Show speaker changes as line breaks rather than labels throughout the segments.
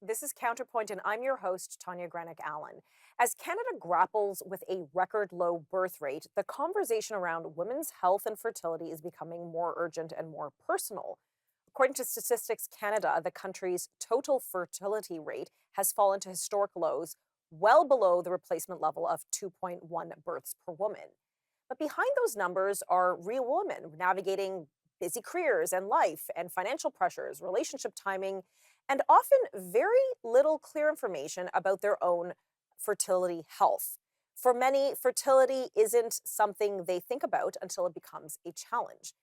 This is Counterpoint, and I'm your host, Tanya Granic Allen. As Canada grapples with a record low birth rate, the conversation around women's health and fertility is becoming more urgent and more personal. According to Statistics Canada, the country's total fertility rate has fallen to historic lows, well below the replacement level of 2.1 births per woman. But behind those numbers are real women navigating busy careers and life and financial pressures, relationship timing, and often very little clear information about their own fertility health. For many, fertility isn't something they think about until it becomes a challenge.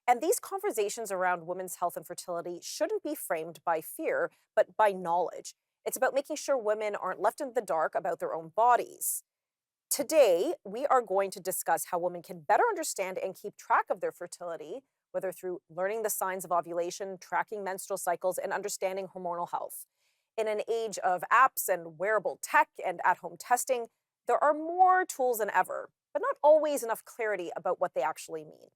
And these conversations around women's health and fertility shouldn't be framed by fear, but by knowledge. It's about making sure women aren't left in the dark about their own bodies. Today, we are going to discuss how women can better understand and keep track of their fertility, whether through learning the signs of ovulation, tracking menstrual cycles, and understanding hormonal health. In an age of apps and wearable tech and at home testing, there are more tools than ever, but not always enough clarity about what they actually mean.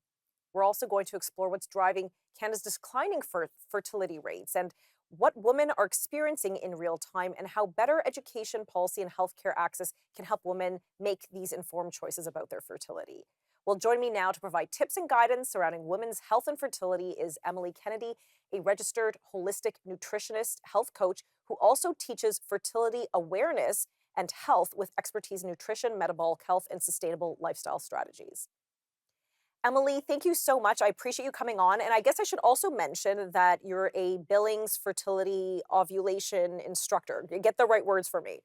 We're also going to explore what's driving Canada's declining fertility rates and what women are experiencing in real time and how better education, policy, and healthcare access can help women make these informed choices about their fertility. Well, join me now to provide tips and guidance surrounding women's health and fertility is Emily Kennedy, a registered holistic nutritionist, health coach who also teaches fertility awareness and health with expertise in nutrition, metabolic health, and sustainable lifestyle strategies. Emily, thank you so much. I appreciate you coming on. And I guess I should also mention that you're a Billings fertility ovulation instructor. Get the right words for me.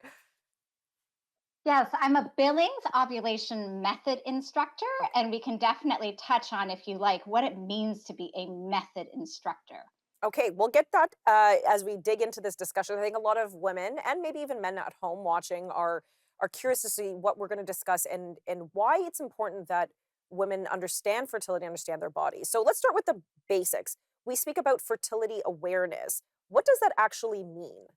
Yes, I'm a Billings ovulation method instructor,
Okay.
and we can definitely touch on, if you like, what it means to be a method instructor.
Okay, we'll get that as we dig into this discussion. I think a lot of women and maybe even men at home watching are curious to see what we're going to discuss and why it's important that women understand fertility, understand their bodies. So let's start with the basics. We speak about fertility awareness. What does that actually mean?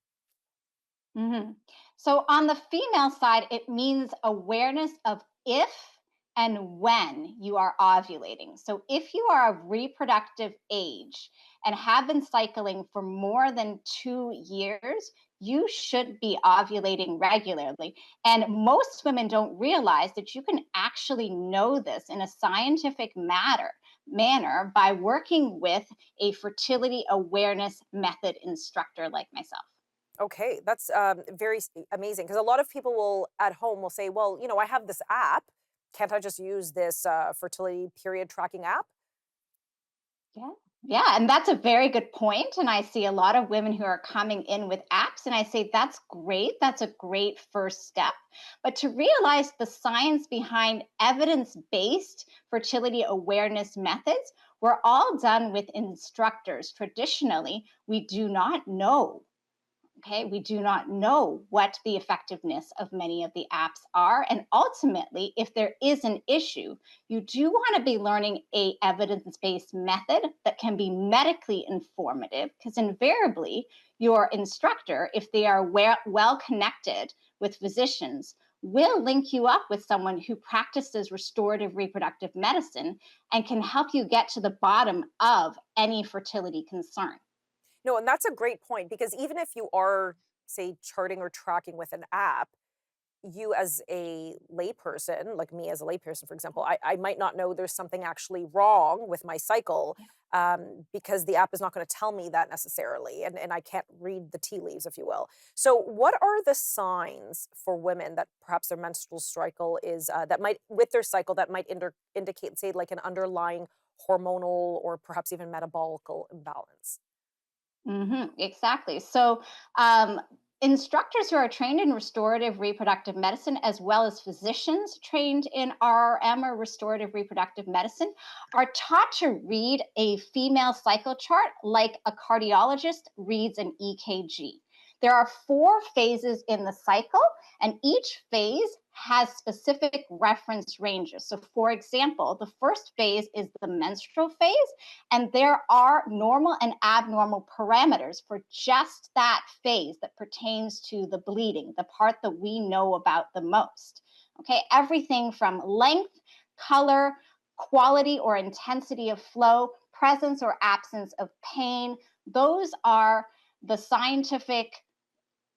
Mhm. So, on the female side, it means awareness of if and when you are ovulating. So, if you are of reproductive age and have been cycling for more than 2 years, you should be ovulating regularly. And most women don't realize that you can actually know this in a scientific manner by working with a fertility awareness method instructor like myself.
Okay, that's amazing because a lot of people will at home will say, well, I have this app. Can't I just use this fertility period tracking app?
Yeah. Yeah, and that's a very good point. And I see a lot of women who are coming in with apps, and I say that's great. That's a great first step. But to realize the science behind evidence based fertility awareness methods were all done with instructors. Traditionally, we do not know. Okay, we do not know what the effectiveness of many of the apps are. And ultimately, if there is an issue, you do want to be learning a evidence-based method that can be medically informative, because invariably your instructor, if they are well connected with physicians, will link you up with someone who practices restorative reproductive medicine and can help you get to the bottom of any fertility concern.
No, and that's a great point because even if you are, say, charting or tracking with an app, you as a layperson, like me as a layperson, for example, I might not know there's something actually wrong with my cycle because the app is not going to tell me that necessarily. And I can't read the tea leaves, if you will. So, what are the signs for women that perhaps their menstrual cycle is that might, with their cycle, that might indicate, say, like an underlying hormonal or perhaps even metabolic imbalance?
Exactly. So, um, instructors who are trained in restorative reproductive medicine, as well as physicians trained in RRM or restorative reproductive medicine, are taught to read a female cycle chart like a cardiologist reads an EKG. There are four phases in the cycle, and each phase has specific reference ranges. So, for example, the first phase is the menstrual phase, and there are normal and abnormal parameters for just that phase that pertains to the bleeding, the part that we know about the most. Okay, everything from length, color, quality or intensity of flow, presence or absence of pain, those are the scientific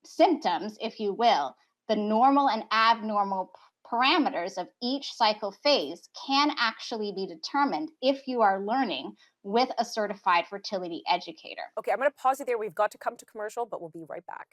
symptoms, if you will, the normal and abnormal parameters of each cycle phase can actually be determined if you are learning with a certified fertility educator.
Okay, I'm going to pause you there. We've got to come to commercial, but we'll be right back.